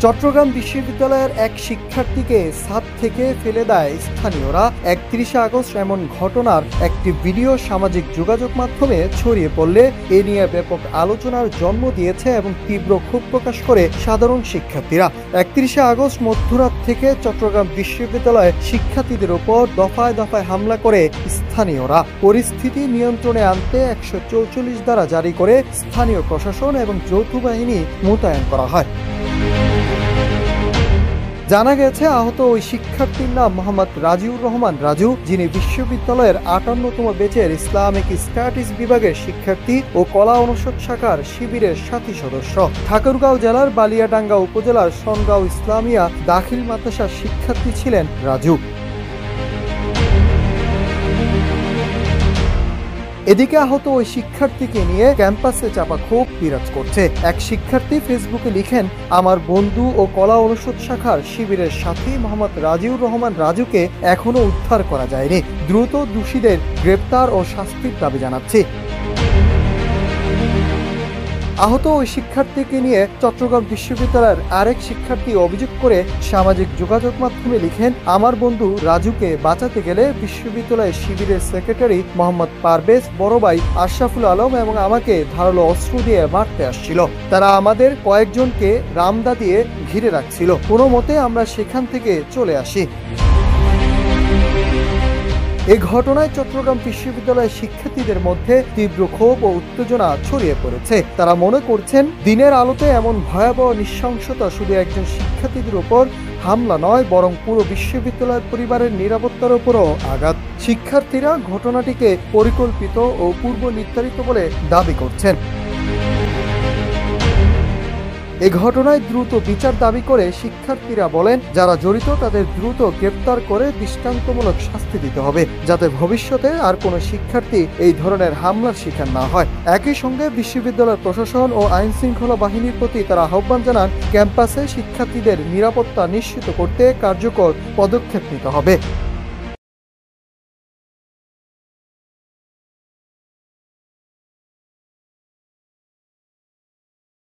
চট্টগ্রাম বিশ্ববিদ্যালয়ের এক শিক্ষার্থীকে ছাদ থেকে ফেলে দেয় স্থানীয়রা। 31 আগস্ট এমন ঘটনার একটি ভিডিও সামাজিক যোগাযোগ মাধ্যমে ছড়িয়ে পড়লে এ নিয়ে ব্যাপক আলোচনার জন্ম দিয়েছে এবং তীব্র ক্ষোভ প্রকাশ করে সাধারণ শিক্ষার্থীরা। 31 আগস্ট মধ্যরাত থেকে চট্টগ্রাম বিশ্ববিদ্যালয়ে শিক্ষার্থীদের উপর দফায় দফায় হামলা করে স্থানীয়রা। পরিস্থিতি নিয়ন্ত্রণে আনতে 144 ধারা জারি করে স্থানীয় প্রশাসন এবং যৌথ বাহিনী মোতায়েন করা হয়। জানা গেছে, আহত ওই শিক্ষার্থীর নাম মোহাম্মদ রাজিউর রহমান রাজু, যিনি বিশ্ববিদ্যালয়ের 58তম ব্যাচের ইসলামিক স্টাডিজ বিভাগের শিক্ষার্থী ও কলা অনুষদ শাখার শিবিরের সাথী সদস্য। ঠাকুরগাঁও জেলার বালিয়াডাঙ্গা উপজেলার সনগাঁও ইসলামিয়া দাখিল মাদ্রাসার শিক্ষার্থী ছিলেন রাজু। এদিকে আহত ওই শিক্ষার্থীকে নিয়ে ক্যাম্পাসে চাপা ক্ষোভ বিরাজ করছে। এক শিক্ষার্থী ফেসবুকে লিখেন, আমার বন্ধু ও কলা অনুষদ শাখার শিবিরের সাথী মোহাম্মদ রাজিউর রহমান রাজুকে এখনো উদ্ধার করা যায়নি। দ্রুত দোষীদের গ্রেপ্তার ও শাস্তির দাবি জানাচ্ছি। আহত ওই শিক্ষার্থীকে নিয়ে চট্টগ্রাম বিশ্ববিদ্যালয়ের আরেক শিক্ষার্থী অভিযোগ করে সামাজিক যোগাযোগ মাধ্যমে লিখেন, আমার বন্ধু রাজুকে বাঁচাতে গেলে বিশ্ববিদ্যালয়ের শিবিরের সেক্রেটারি মোহাম্মদ পারভেজ, বড় ভাই আশরাফুল আলম এবং আমাকে ধারালো অস্ত্র দিয়ে মারতে আসছিল। তারা আমাদের কয়েকজনকে রামদা দিয়ে ঘিরে রাখছিল। কোনো মতে আমরা সেখান থেকে চলে আসি। এই ঘটনায় চট্টগ্রাম বিশ্ববিদ্যালয়ের শিক্ষার্থীদের মধ্যে তীব্র ক্ষোভ ও উত্তেজনা ছড়িয়ে পড়েছে। তারা মনে করছেন, দিনের আলোতে এমন ভয়াবহ নৃশংসতা শুধু একজন শিক্ষার্থীদের উপর হামলা নয়, বরং পুরো বিশ্ববিদ্যালয়ের পরিবারের নিরাপত্তার উপরও আঘাত। শিক্ষার্থীরা ঘটনাটিকে পরিকল্পিত ও পূর্ব নির্ধারিত বলে দাবি করছেন। এই ঘটনায় দ্রুত বিচার দাবি করে শিক্ষার্থীরা বলেন, যারা জড়িত তাদের দ্রুত গ্রেপ্তার করে দৃষ্টান্তমূলক শাস্তি দিতে হবে, যাতে ভবিষ্যতে আর কোনো শিক্ষার্থী এই ধরনের হামলার শিকার না হয়। একই সঙ্গে বিশ্ববিদ্যালয় প্রশাসন ও আইন শৃঙ্খলা বাহিনীর প্রতি তারা আহ্বান জানান, ক্যাম্পাসে শিক্ষার্থীদের নিরাপত্তা নিশ্চিত করতে কার্যকর পদক্ষেপ নিতে হবে।